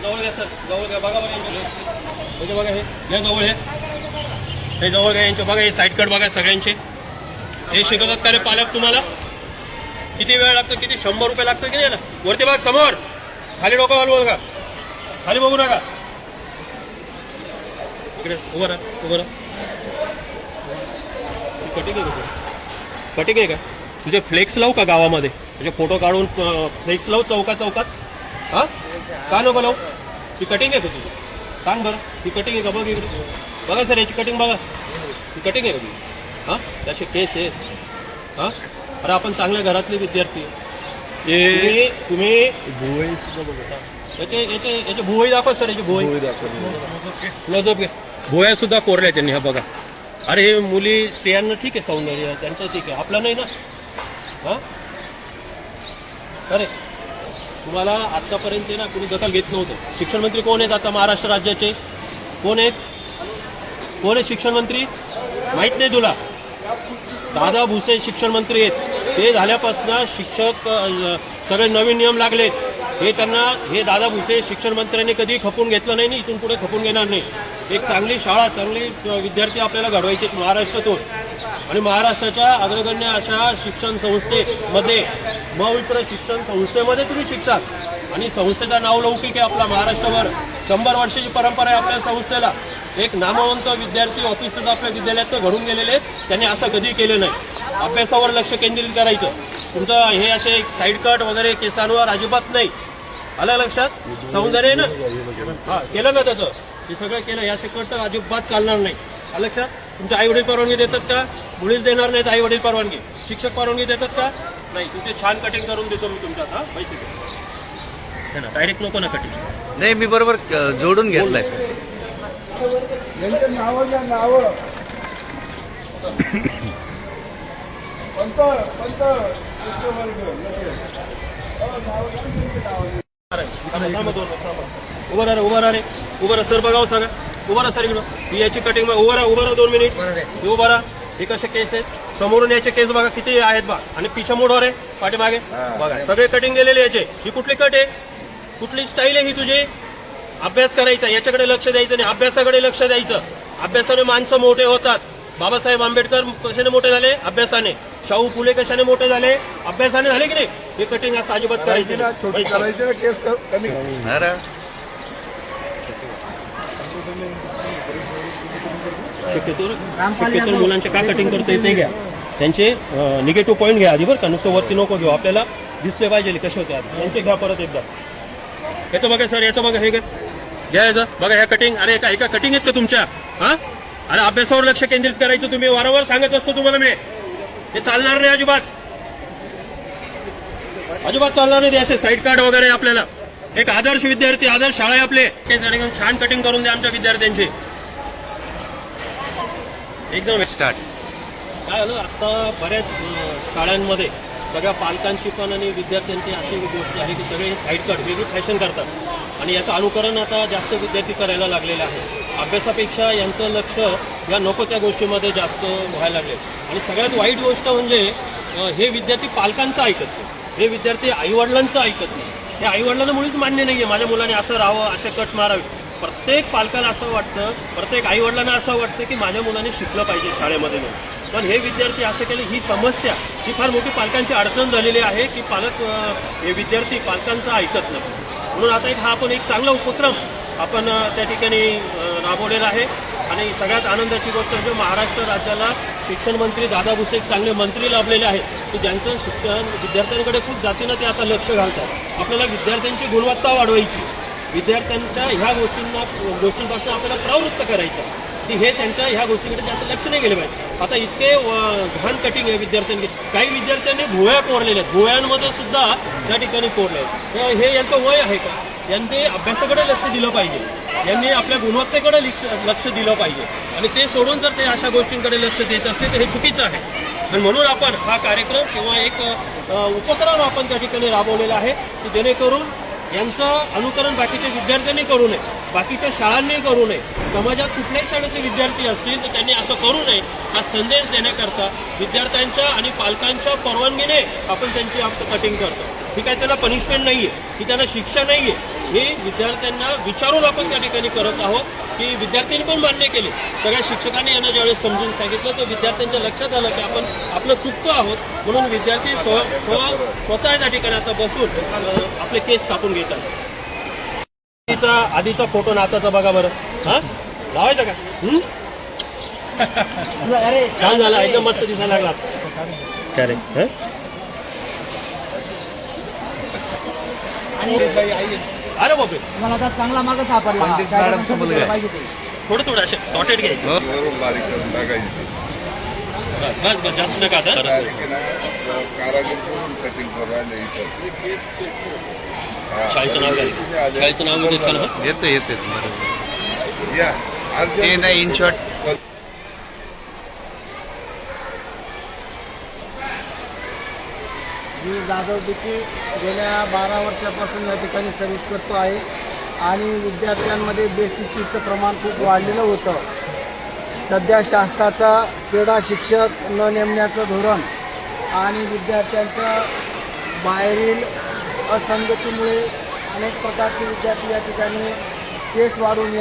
जवळ घ्या सर, जवळ घ्या. बघा बघा म्हणजे बघा हे जवळ हे जवळ घ्या यांच्या. बघा हे साईड कट बघा सगळ्यांचे. हे शिकवतात का रे पालक तुम्हाला? किती वेळ लागतो? किती 100 रुपये लागतो की नाही ना? वरती बघ समोर, खाली डोकं घालू बघा, खाली बघू नका. इकडे उभं राहा, उभं राहा. कटिंग आहे का? कटिंग आहे का? तुझे फ्लेक्स लावू का गावामध्ये? म्हणजे फोटो काढून फ्लेक्स लावू चौकात? हा का नको लावू? ती कटिंग आहे का तुझी? सांग बरं, ती कटिंग आहे का? बघ इकडे बघा सर, याची कटिंग बघा. ती कटिंग आहे का तुझी? हा त्याचे केस आहेत. हा अरे आपण चांगल्या घरातले विद्यार्थी. तुम्ही याचे भुवई दाखवा सर, याची भुवई नजब घे. भुवया सुद्धा कोरल्या त्यांनी. हा बघा. अरे हे मुली स्त्रियांना ठीक आहे, सौंदर्य त्यांचं ठीक आहे, आपलं नाही ना. हा अरे तुम्हाला आतापर्यंत ना कुणी दखल घेत नव्हतं. शिक्षण मंत्री कोण आहेत आता महाराष्ट्र राज्याचे? कोण आहेत शिक्षण मंत्री? माहित नाही तुला? दादा भुसे शिक्षण मंत्री आहेत. ते झाल्यापासून शिक्षक सगळे नवीन नियम लागलेत. हे दादा भुसे शिक्षण मंत्र्यांनी कधी खपून घेतलं नाही, इथून पुढे खपून घेणार नाही. एक चांगली शाळा, चांगली विद्यार्थी आपल्याला घडवायचे महाराष्ट्रातून. आणि महाराष्ट्राच्या अग्रगण्य अशा शिक्षण संस्थेमध्ये, मविप्र शिक्षण संस्थेमध्ये तुम्ही शिकतात. आणि संस्थेचं नाव लौकिक आहे आपला महाराष्ट्रभर. 100 वर्षाची परंपरा आहे आपल्या संस्थेला. एक नामवंत विद्यार्थी ऑफिसर्स आपल्या विद्यालयात घडून गेलेले आहेत. त्यांनी असं कधी केलं नाही. अभ्यासावर लक्ष केंद्रित करायचं. तुमचं हे असे साईड कट वगैरे केसांवर अजिबात नाही. आलं लक्षात? सौंदर्य ना? हा केलं ना त्याचं, हे सगळं केलं. या कट अजिबात चालणार नाही. आलं लक्षात? तुमचे आई वडील परवानगी देतात का? मुळीच देणार नाहीत आई वडील परवानगी. शिक्षक परवानगी देतात का? नाही. तुमचे छान कटिंग करून देतो मी तुमच्यात. हा पैसे दे ना, डायरेक्ट नको ना कटिंग. नाही, मी बरोबर जोडून घेतलाय. उभा राहा सर. बघाव सगळं. उभा राहा सर इकडं. ही याची कटिंग उभा राहा 2 मिनिट. उभा राहा. हे कसे केस आहेत? समोरून याचे केस बघा किती आहेत बा. आणि पिछामोडवर आहे पाठीमागे बघा. सगळे कटिंग गेलेले याचे. ही कुठली कट आहे? कुठली स्टाईल आहे ही तुझी? अभ्यास करायचा, याच्याकडे लक्ष द्यायचं नाही, अभ्यासाकडे लक्ष द्यायचं. अभ्यासाने माणसं मोठे होतात. बाबासाहेब आंबेडकर कशाने मोठे झाले? अभ्यासाने. शाहू फुले कशाने मोठे झाले? अभ्यासाने झाले की नाही? हे कटिंग असं अजिबात करायचे. शक्यतो मुलांचे का कटिंग करते ते घ्या. त्यांचे निगेटिव्ह पॉईंट घ्या आधी बरं का. नुसतं वरती नको घेऊ. आपल्याला दिसले पाहिजे कसे होते. त्यांचे घ्या परत एकदा. याचं बघा सर, याचं बघा. हे घ्या याचं बघा. ह्या कटिंग. अरे एका कटिंग आहेत का तुमच्या? हा अरे अभ्यासावर लक्ष केंद्रित करायचं. तुम्ही वारंवार सांगत असतो तुम्हाला मी. हे चालणार नाही अजिबात. अजिबात चालणार नाही. असे साईड कार्ड वगैरे. आपल्याला एक आदर्श विद्यार्थी, आदर्श शाळा आहे आपले. एकदम छान कटिंग करून द्या आमच्या विद्यार्थ्यांची. एकदम स्टार्ट. काय झालं आता बऱ्याच शाळांमध्ये सगळ्या पालकांची पण आणि विद्यार्थ्यांची अशी गोष्ट आहे की सगळे साईड कट वेगळी फॅशन करतात. आणि याचं अनुकरण आता जास्त विद्यार्थी करायला लागलेलं आहे. अभ्यासापेक्षा यांचं लक्ष या नको त्या गोष्टीमध्ये जास्त व्हायला लागले. आणि सगळ्यात वाईट गोष्ट म्हणजे हे विद्यार्थी पालकांचं ऐकत नाही. हे विद्यार्थी आईवडिलांचं ऐकत नाही. हे आईवडिलांना मुळीच मान्य नाहीये माझ्या मुलाने असं राहावं, असे कट मारावे. प्रत्येक पालकाला असं वाटतं, प्रत्येक आईवडिलांना असं वाटतं की माझ्या मुलाने शिकलं पाहिजे शाळेमध्ये. पण हे विद्यार्थी असं केले. ही समस्या ही फार मोठी पालकांची अडचण झालेली आहे की हे विद्यार्थी पालकांचं ऐकत नाही. म्हणून आता आपण एक चांगला उपक्रम आपण त्या ठिकाणी राबवलेला आहे. आणि सगळ्यात आनंदाची गोष्ट म्हणजे महाराष्ट्र राज्याला शिक्षण मंत्री दादा भुसे एक चांगले मंत्री लाभलेले आहेत की ज्यांचं शिक्षण विद्यार्थ्यांकडे खूप जातीनं ते आता लक्ष घालतात. आपल्याला विद्यार्थ्यांची गुणवत्ता वाढवायची, विद्यार्थ्यांच्या ह्या गोष्टींपासून आपल्याला प्रवृत्त करायचं की हे त्यांच्या ह्या गोष्टींकडे जास्त लक्ष नाही गेले पाहिजे. आता इतके घाण कटिंग आहे विद्यार्थ्यांनी. काही विद्यार्थ्यांनी भुवया कोरलेल्या आहेत. भुवयांमध्ये सुद्धा त्या ठिकाणी कोरले आहेत. हे यांचं वय आहे का? यांनी अभ्यासाकडे लक्ष दिलं पाहिजे. यांनी आपल्या गुणवत्तेकडे लक्ष दिलं पाहिजे. आणि ते सोडून जर ते अशा गोष्टींकडे लक्ष देत असते तर हे चुकीचं आहे. आणि म्हणून आपण हा कार्यक्रम किंवा एक उपक्रम आपण त्या ठिकाणी राबवलेला आहे की जेणेकरून यांचं अनुकरण बाकीच्या विद्यार्थ्यांनी करू नये, बाकीच्या शाळांनी करू नये. समाजात कुठल्याही शाळेचे विद्यार्थी असतील तर त्यांनी असं करू नये हा संदेश देण्याकरता विद्यार्थ्यांच्या आणि पालकांच्या परवानगीने आपण त्यांची कटिंग करतो. ही काय त्यांना पनिशमेंट नाहीये, ही त्यांना शिक्षा नाहीये. हे विद्यार्थ्यांना विचारून आपण त्या ठिकाणी करत आहोत की विद्यार्थ्यांनी पण मान्य केले. सगळ्या शिक्षकांनी यांना ज्यावेळेस समजून सांगितलं तर विद्यार्थ्यांच्या लक्षात आलं की आपण आपलं चुकतो आहोत, म्हणून विद्यार्थी स्वतः त्या ठिकाणी आता बसून आपले केस कापून घेतात. आधीचा फोटो आणि आताचा बघा बरं. हा लावायचा का? छान झाला, एकदम मस्त दिसायला लागला. काय रे? अरे बापरे, मला आता चांगला मार्ग सापडला. पंडित मॅडमचा मुलगा आहे. पाहिजे ते. थोडं असे डॉटेड घ्यायचे. वरून बारीक करून टाकायची. बस बस, जास्त नका आता. डायरेक्ट आहे ना, कारागीर करून कटिंग करून राहिले इथं. हा. शाळेचं नाव काय? शाळेचं नाव घेतलं ना? येतेच बरोबर. या ते नाही in short me Jadhav decay गेल्या 12 वर्षापासून या ठिकाणी सर्व्हिस करतो आहे आणि विद्यार्थ्यांमध्ये बेसिसचं प्रमाण खूप वाढलेलं होतं. सध्या शासनाचा क्रीडा शिक्षक न नेमण्याचं धोरण आणि विद्यार्थ्यांच्या बाहेरील असंगतीमुळे अनेक प्रकारचे विद्यार्थी या ठिकाणी केस वाढून